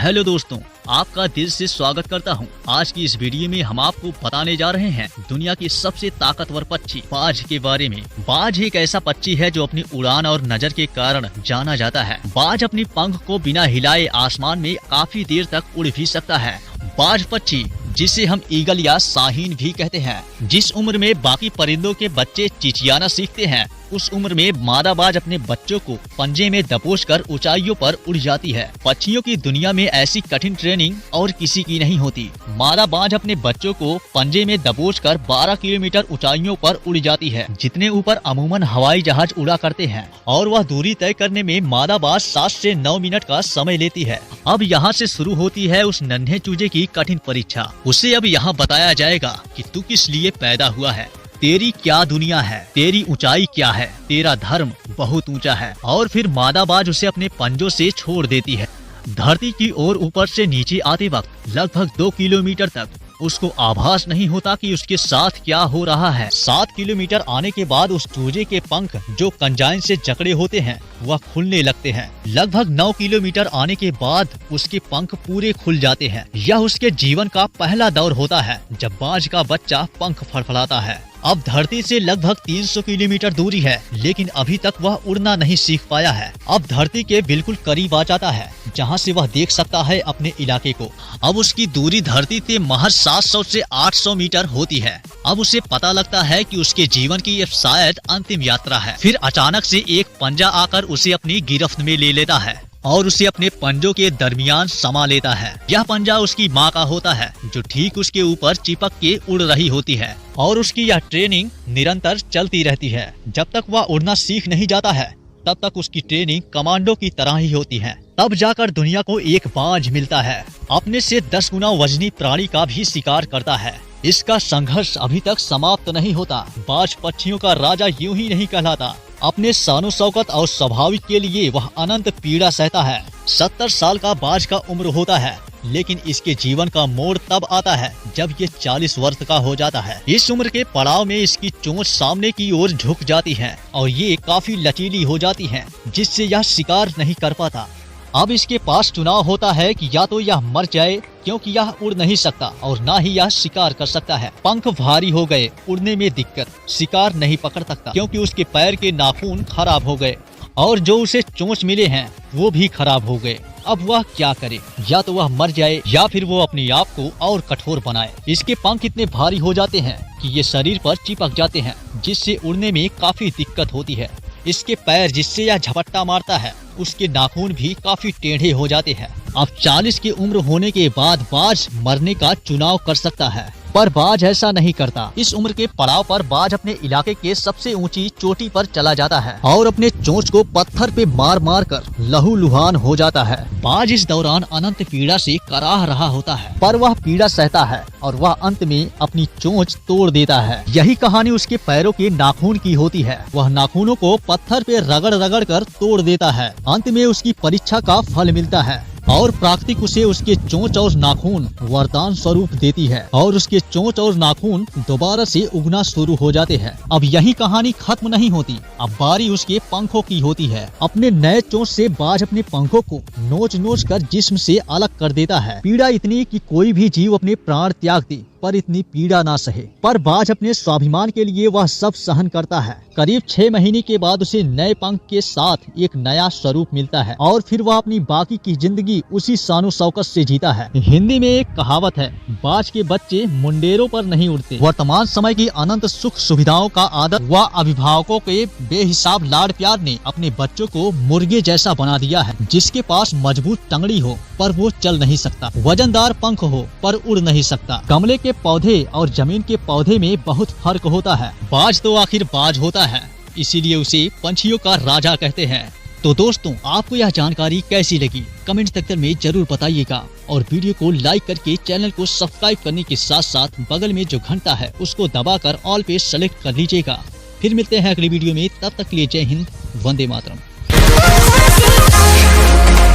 Hello दोस्तों, आपका दिल से स्वागत करता हूं। आज की इस वीडियो में हम आपको बताने जा रहे हैं दुनिया की सबसे ताकतवर पक्षी बाज के बारे में। बाज एक ऐसा पक्षी है जो अपनी उड़ान और नजर के कारण जाना जाता है। बाज अपनी पंख को बिना हिलाए आसमान में काफी देर तक उड़ भी सकता है। बाज पक्षी, जिसे हम ईगल या शाहीन भी कहते हैं, जिस उम्र में बाकी परिंदों के बच्चे चिचियाना सीखते हैं, उस उम्र में मादा बाज अपने बच्चों को पंजे में दबोचकर ऊंचाइयों पर उड़ जाती है। पक्षियों की दुनिया में ऐसी कठिन ट्रेनिंग और किसी की नहीं होती। मादा बाज अपने बच्चों को पंजे में दबोचकर 12 किलोमीटर ऊंचाइयों पर उड़ जाती है, जितने ऊपर अमूमन हवाई जहाज उड़ा करते हैं, और वह दूरी तय करने में मादा बाज 7 से 9 मिनट का समय लेती है। अब यहाँ से शुरू होती है उस नन्हे चूजे की कठिन परीक्षा। उसे अब यहाँ बताया जाएगा कि तू किस लिए पैदा हुआ है, तेरी क्या दुनिया है, तेरी ऊंचाई क्या है, तेरा धर्म बहुत ऊंचा है। और फिर मादा बाज उसे अपने पंजों से छोड़ देती है। धरती की ओर ऊपर से नीचे आते वक्त लगभग 2 किलोमीटर तक उसको आभास नहीं होता कि उसके साथ क्या हो रहा है। 7 किलोमीटर आने के बाद उस चूजे के पंख जो कंजाइन से जकड़े होते हैं वह खुलने लगते हैं। लगभग 9 किलोमीटर आने के बाद उसके पंख पूरे खुल जाते हैं। यह उसके जीवन का पहला दौर होता है जब बाज का बच्चा पंख फड़फड़ाता है। अब धरती से लगभग 300 किलोमीटर दूरी है, लेकिन अभी तक वह उड़ना नहीं सीख पाया है। अब धरती के बिल्कुल करीब आ जाता है, जहां से वह देख सकता है अपने इलाके को। अब उसकी दूरी धरती से महज 700 से 800 मीटर होती है। अब उसे पता लगता है कि उसके जीवन की यह शायद अंतिम यात्रा है। फिर अचानक से एक पंजा आकर उसे अपनी गिरफ्त में ले लेता है और उसे अपने पंजों के दरमियान समा लेता है। यह पंजा उसकी माँ का होता है, जो ठीक उसके ऊपर चिपक के उड़ रही होती है, और उसकी यह ट्रेनिंग निरंतर चलती रहती है। जब तक वह उड़ना सीख नहीं जाता है, तब तक उसकी ट्रेनिंग कमांडो की तरह ही होती है। तब जाकर दुनिया को एक बाज मिलता है, अपने से 10 गुना वजनी प्राणी का भी शिकार करता है। इसका संघर्ष अभी तक समाप्त नहीं होता। बाज पक्षियों का राजा यूं ही नहीं कहलाता। अपने शानो शौकत और स्वाभाविक के लिए वह अनंत पीड़ा सहता है। 70 साल का बाज का उम्र होता है, लेकिन इसके जीवन का मोड़ तब आता है जब ये 40 वर्ष का हो जाता है। इस उम्र के पड़ाव में इसकी चोंच सामने की ओर झुक जाती है और ये काफी लचीली हो जाती है, जिससे यह शिकार नहीं कर पाता। अब इसके पास चुनाव होता है कि या तो यह मर जाए, क्योंकि यह उड़ नहीं सकता, और ना ही यह शिकार कर सकता है। पंख भारी हो गए, उड़ने में दिक्कत, शिकार नहीं पकड़ सकता क्योंकि उसके पैर के नाखून खराब हो गए, और जो उसे चोंच मिले हैं वो भी खराब हो गए। अब वह क्या करे, या तो वह मर जाए या फिर वो अपने आप को और कठोर बनाए। इसके पंख इतने भारी हो जाते हैं कि ये शरीर पर चिपक जाते हैं, जिससे उड़ने में काफी दिक्कत होती है। इसके पैर, जिससे यह झपट्टा मारता है, उसके नाखून भी काफी टेढ़े हो जाते हैं। अब 40 की उम्र होने के बाद बाज मरने का चुनाव कर सकता है, पर बाज ऐसा नहीं करता। इस उम्र के पड़ाव पर बाज अपने इलाके के सबसे ऊंची चोटी पर चला जाता है और अपने चोंच को पत्थर पे मार मार कर लहूलुहान हो जाता है। बाज इस दौरान अनंत पीड़ा से कराह रहा होता है, पर वह पीड़ा सहता है और वह अंत में अपनी चोंच तोड़ देता है। यही कहानी उसके पैरों के नाखून की होती है। वह नाखूनों को पत्थर पे रगड़ रगड़ कर तोड़ देता है। अंत में उसकी परीक्षा का फल मिलता है और प्राकृतिक उसे उसके चोंच और नाखून वरदान स्वरूप देती है, और उसके चोंच और नाखून दोबारा से उगना शुरू हो जाते हैं। अब यही कहानी खत्म नहीं होती। अब बारी उसके पंखों की होती है। अपने नए चोंच से बाज अपने पंखों को नोच नोच कर जिस्म से अलग कर देता है। पीड़ा इतनी कि कोई भी जीव अपने प्राण त्याग दे, पर इतनी पीड़ा ना सहे। पर बाज अपने स्वाभिमान के लिए वह सब सहन करता है। करीब 6 महीने के बाद उसे नए पंख के साथ एक नया स्वरूप मिलता है, और फिर वह अपनी बाकी की जिंदगी उसी शानो शौकत से जीता है। हिंदी में एक कहावत है, बाज के बच्चे मुंडेरों पर नहीं उड़ते। वर्तमान समय की अनंत सुख सुविधाओं का आदत व अभिभावकों के बेहिसाब लाड़ प्यार ने अपने बच्चों को मुर्गे जैसा बना दिया है। जिसके पास मजबूत टंगड़ी हो पर वो चल नहीं सकता, वजनदार पंख हो पर उड़ नहीं सकता। गमले के पौधे और जमीन के पौधे में बहुत फर्क होता है। बाज तो आखिर बाज होता है, इसीलिए उसे पंछियों का राजा कहते हैं। तो दोस्तों, आपको यह जानकारी कैसी लगी कमेंट सेक्शन में जरूर बताइएगा, और वीडियो को लाइक करके चैनल को सब्सक्राइब करने के साथ साथ बगल में जो घंटा है उसको दबाकर ऑल पे सेलेक्ट कर लीजिएगा। फिर मिलते हैं अगली वीडियो में, तब तक के लिए जय हिंद, वंदे मातरम।